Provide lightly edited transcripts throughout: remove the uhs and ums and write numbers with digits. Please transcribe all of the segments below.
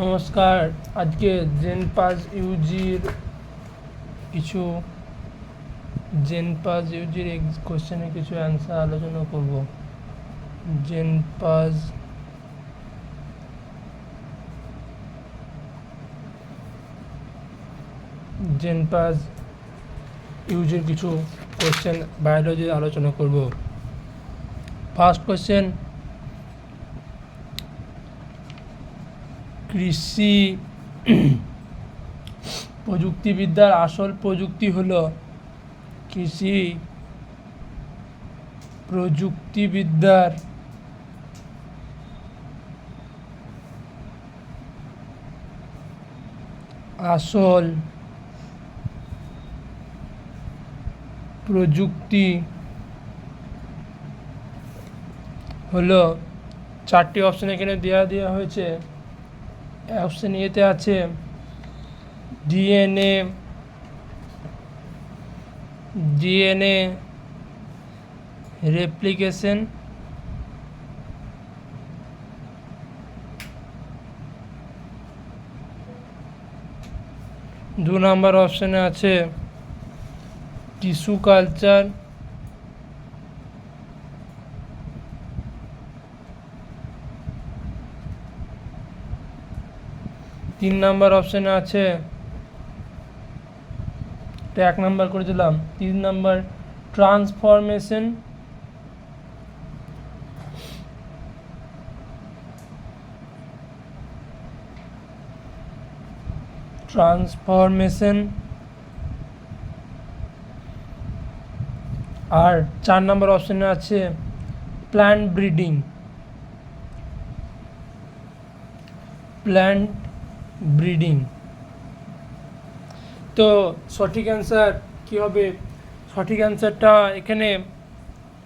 নমস্কার। আজকে জেনপাস ইউজির কোশ্চেনের কিছু অ্যান্সার আলোচনা করব। জেনপাস ইউজির কিছু কোশ্চেন বায়োলজি আলোচনা করব। ফার্স্ট কোশ্চেন, কৃষি প্রযুক্তিবিদ্যার আসল প্রযুক্তি হলো কৃষি প্রযুক্তিবিদ্যার আসল প্রযুক্তি হলো, চারটি অপশন এখানে দেওয়া হয়েছে। অপশন এতে আছে ডিএনএ রেপ্লিকেশন, দু নম্বর অপশনে আছে টিস্যু কালচার, তিন নম্বর অপশনে আছে, এটা 1 নম্বর করে দিলাম, 3 নম্বর ট্রান্সফরমেশন, আর 4 নম্বর অপশনে আছে প্ল্যান্ট ব্রিডিং। তো সঠিক অ্যান্সার কী হবে? সঠিক অ্যান্সারটা এখানে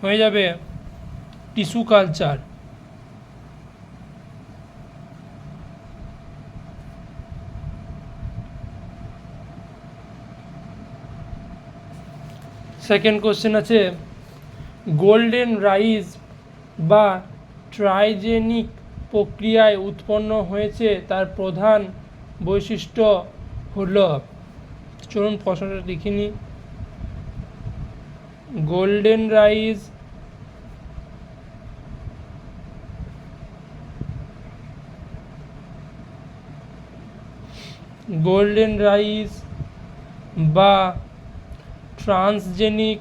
হয়ে যাবে টিস্যু কালচার। সেকেন্ড কোশ্চেন আছে, গোল্ডেন রাইস বা ট্রাইজেনিক প্রক্রিয়ায় উৎপন্ন হয়েছে তার প্রধান বৈশিষ্ট্য হলো, চলুন প্রশ্নটা লিখে নিই। গোল্ডেন রাইস বা ট্রান্সজেনিক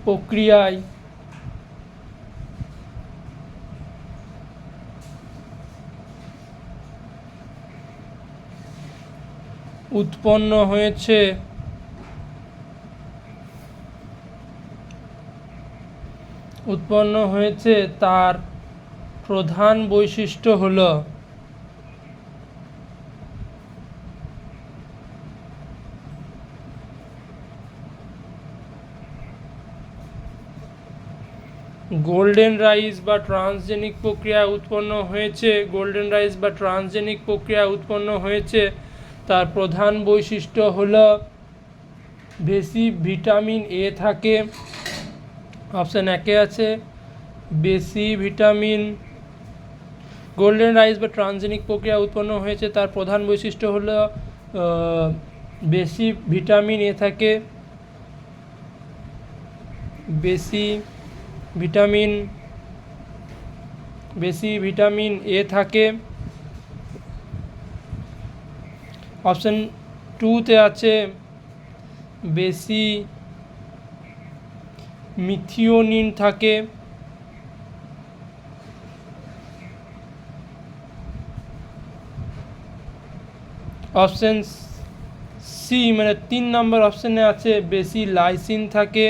প্রক্রিয়ায় উৎপন্ন হয়েছে তার প্রধান বৈশিষ্ট্য হলো গোল্ডেন রাইস বা ট্রান্সজেনিক প্রক্রিয়া উৎপন্ন হয়েছে তার প্রধান বৈশিষ্ট্য হলো বেশি ভিটামিন এ থাকে। অপশান 1 আছে বেশি ভিটামিন। গোল্ডেন রাইস বা ট্রান্সজেনিক প্রক্রিয়া উৎপন্ন হয়েছে তার প্রধান বৈশিষ্ট্য হলো বেশি ভিটামিন এ থাকে। বেশি ভিটামিন এ থাকে। অপশন 2-তে আছে বেশি মিথিওনিন থাকে। অপশন সি মানে 3 নম্বর অপশনে আছে বেশি লাইসিন থাকে।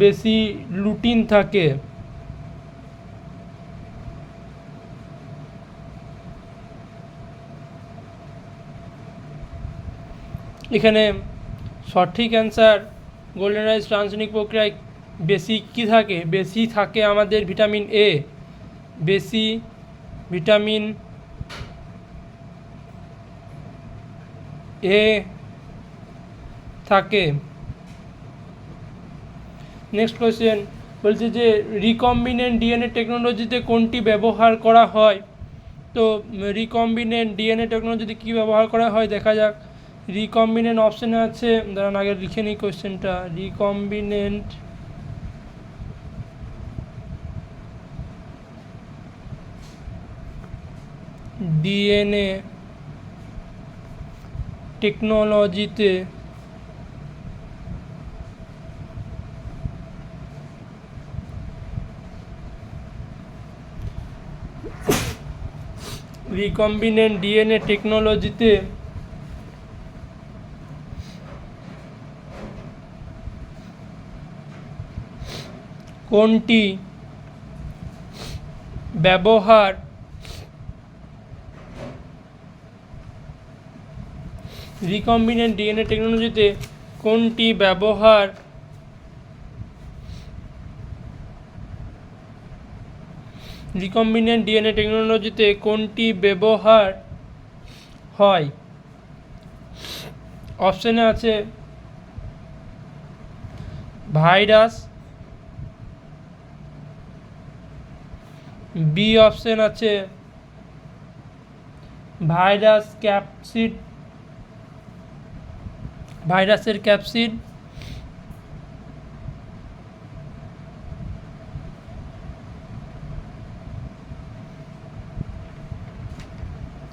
বেশি লুটিন থাকে। এখানে সঠিক অ্যান্সার গোল্ডেন রাইস ট্রান্সজেনিক প্রক্রিয়ায় বেশি কি থাকে? বেশি থাকে আমাদের ভিটামিন এ। বেশি ভিটামিন এ থাকে। নেক্সট কোয়েশ্চেন বলছে যে রিকম্বিনেন্ট ডিএনএ টেকনোলজিতে কোনটি ব্যবহার করা হয়? তো রিকম্বিনেন্ট ডিএনএ টেকনোলজিতে কী ব্যবহার করা হয় দেখা যাক। রিকম্বিনেন্ট অপশানে আছে, দাঁড়ান আগে লিখে নিই কোয়েশ্চেনটা। রিকম্বিনেন্ট ডিএনএ টেকনোলজিতে রিকম্বিনেন্ট ডিএনএ টেকনোলজিতে কোনটি ব্যবহার রিকম্বিনেন্ট ডিএনএ টেকনোলজিতে কোনটি ব্যবহার রিকম্বিনেন্ট ডিএনএ টেকনোলজিতে কোনটি ব্যবহার হয়? অপশানে আছে ভাইরাস, বি অপশন আছে ভাইরাস ক্যাপসিড, ভাইরাসের ক্যাপসিড,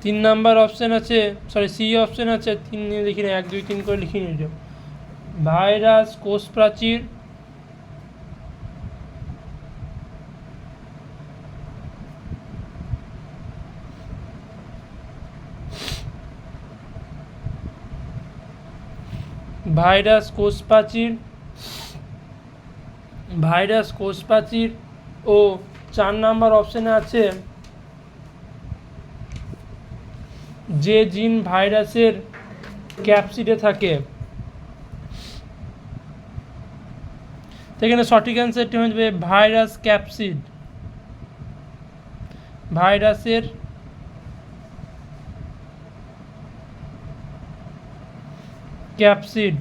তিন নাম্বার অপশান আছে, সি অপশান আছে, তিন নিয়ে লিখি না, 1 2 3 করে লিখে নিয়ে যাও। ভাইরাস কোষ প্রাচীর, ভাইরাস কোষ প্রাচীর, ভাইরাস কোষ প্রাচীর ও 4 নাম্বার অপশানে আছে যে জিন ভাইরাসের ক্যাপসিডে থাকে। এখানে সঠিক অ্যান্সারটি হয়ে যাবে ভাইরাস ক্যাপসিড, ভাইরাসের ক্যাপসিড।